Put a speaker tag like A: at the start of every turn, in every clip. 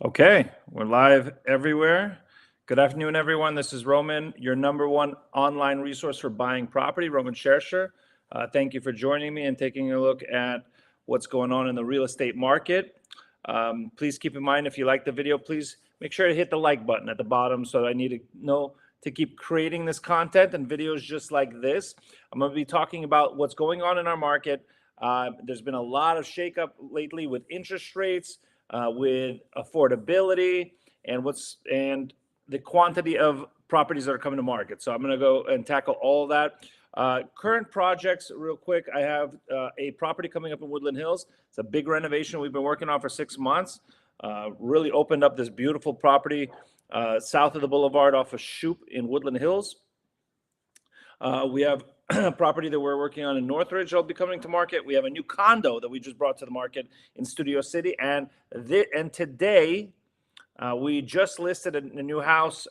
A: Okay, we're live everywhere. Good afternoon, everyone. This is Roman, your number one online resource for buying property, Roman Shersher. Thank you for joining me and taking a look at what's going on in the real estate market. Please keep in mind, if you like the video, please make sure to hit the like button at the bottom so I need to know to keep creating this content and videos just like this. I'm going to be talking about what's going on in our market. There's been a lot of shakeup lately with interest rates, with affordability, and the quantity of properties that are coming to market. So I'm going to go and tackle all of that. Current projects, real quick. I have a property coming up in Woodland Hills. It's a big renovation we've been working on for 6 months. Really opened up this beautiful property south of the boulevard off of Shoup in Woodland Hills. We have a property that we're working on in Northridge that'll be coming to market. We have a new condo that we just brought to the market in Studio City. And today, we just listed a new house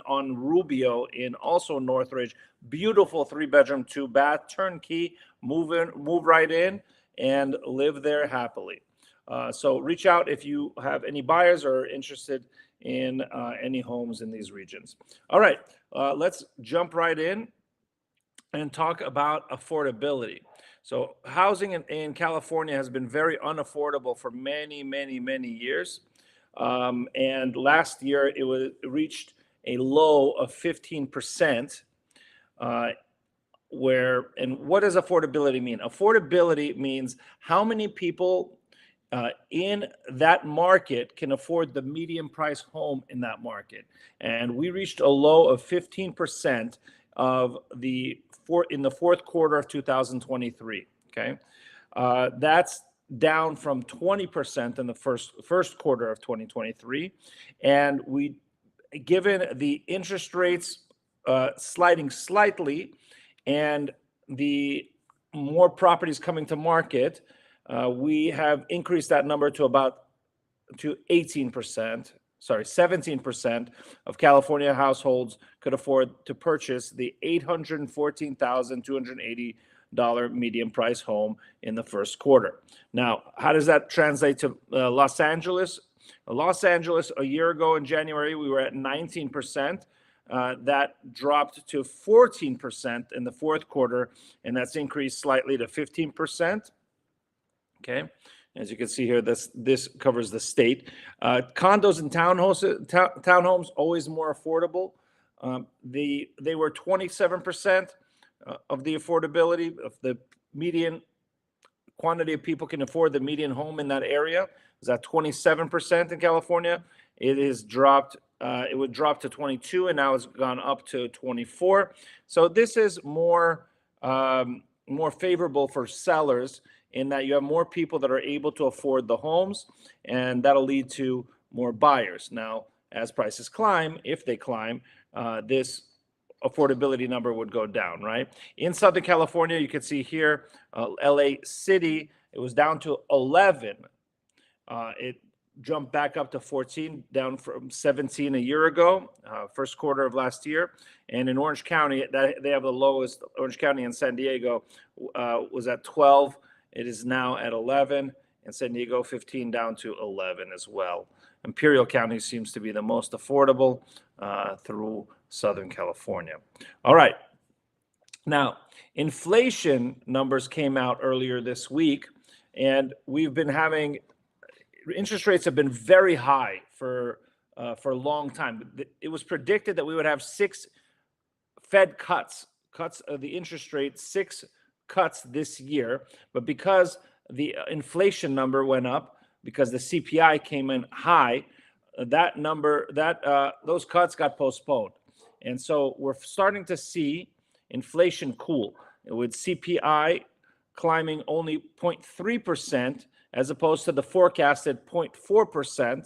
A: on Rubio in also Northridge. Beautiful 3-bedroom, 2-bath, turnkey. Move right in and live there happily. So reach out if you have any buyers or are interested in any homes in these regions. All right, let's jump right in and talk about affordability. So housing in California has been very unaffordable for many, many, many years. And last year it reached a low of 15%. And what does affordability mean? Affordability means how many people in that market can afford the median price home in that market. And we reached a low of 15% in the fourth quarter of 2023. Okay, that's down from 20% in the first quarter of 2023, and given the interest rates sliding slightly and the more properties coming to market, we have increased that number to 18%. 17% of California households could afford to purchase the $814,280 median price home in the first quarter. Now, how does that translate to Los Angeles? Los Angeles, a year ago in January, we were at 19%. That dropped to 14% in the fourth quarter, and that's increased slightly to 15%. Okay. As you can see here, this covers the state. Condos and townhomes, always more affordable. They were 27% of the affordability of the median quantity of people can afford the median home in that area. Is at 27% in California. It is dropped. It would drop to 22, and now it's gone up to 24. So this is more favorable for sellers, in that you have more people that are able to afford the homes, and that'll lead to more buyers. Now, as prices climb, if they climb, this affordability number would go down, right? In Southern California, you can see here, LA City, it was down to 11. It jumped back up to 14, down from 17 a year ago, first quarter of last year. And in Orange County, they have the lowest. Orange County and San Diego was at 12. It is now at 11, and San Diego 15 down to 11 as well. Imperial County seems to be the most affordable through Southern California. All right. Now, inflation numbers came out earlier this week, and we've been having interest rates have been very high for a long time. It was predicted that we would have 6 Fed cuts of the interest rate, 6 cuts this year, but because the inflation number went up, because the CPI came in high, those cuts got postponed. And so we're starting to see inflation cool, with CPI climbing only 0.3% as opposed to the forecasted 0.4%,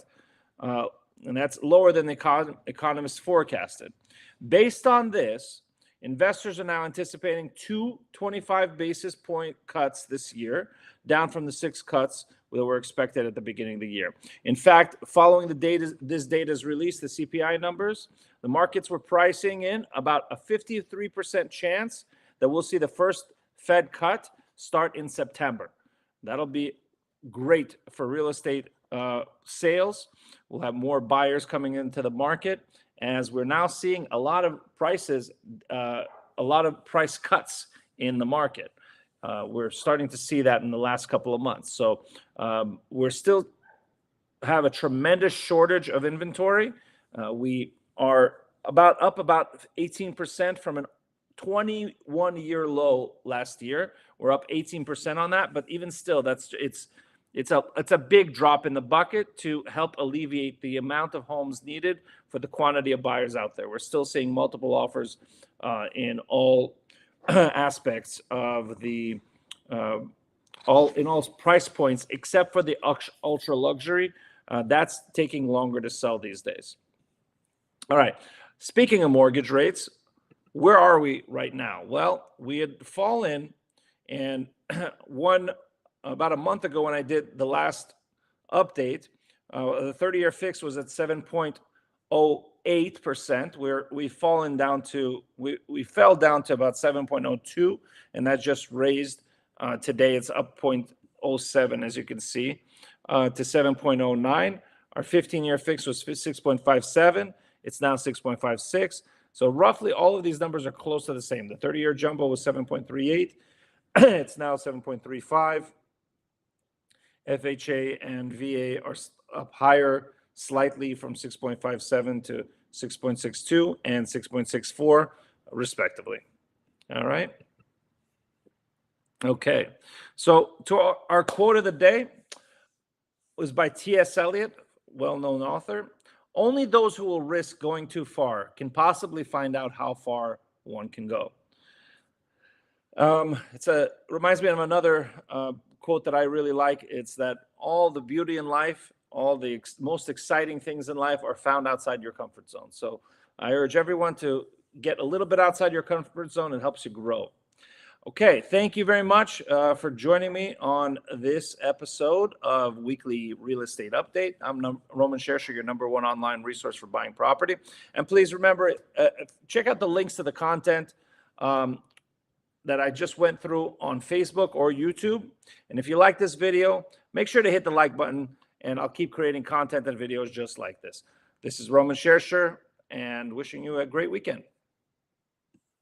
A: and that's lower than the economists forecasted. Based on this, investors are now anticipating 2 25 basis point cuts this year, down from the 6 cuts that were expected at the beginning of the year. In fact, following this data's release, the CPI numbers, the markets were pricing in about a 53% chance that we'll see the first Fed cut start in September. That'll be great for real estate sales. We'll have more buyers coming into the market, as we're now seeing a lot of prices, a lot of price cuts in the market. We're starting to see that in the last couple of months. So we're still have a tremendous shortage of inventory. We are up about 18% from an 21-year low last year. We're up 18% on that, but even still, it's a big drop in the bucket to help alleviate the amount of homes needed for the quantity of buyers out there. We're still seeing multiple offers in all aspects of the all price points, except for the ultra luxury. That's taking longer to sell these days. All right. Speaking of mortgage rates, where are we right now? Well, we had fallen, and about a month ago when I did the last update, the 30-year fix was at 7.08%, where we fell down to about 7.02, and that just raised. Today it's up 0.07, as you can see, to 7.09. Our 15-year fix was 6.57. It's now 6.56. So roughly all of these numbers are close to the same. The 30-year jumbo was 7.38. It's now 7.35. FHA and VA are up higher slightly from 6.57 to 6.62 and 6.64 respectively. All right. Okay. So to our quote of the day was by T.S. Eliot, well-known author. Only those who will risk going too far can possibly find out how far one can go. Reminds me of another quote that I really like. It's that all the beauty in life, all the most exciting things in life are found outside your comfort zone. So I urge everyone to get a little bit outside your comfort zone. It helps you grow. Okay, thank you very much for joining me on this episode of Weekly Real Estate Update. I'm Roman Shersher, your #1 online resource for buying property. And please remember, check out the links to the content that I just went through on Facebook or YouTube. And if you like this video, make sure to hit the like button, and I'll keep creating content and videos just like this. This is Roman Shersher, and wishing you a great weekend.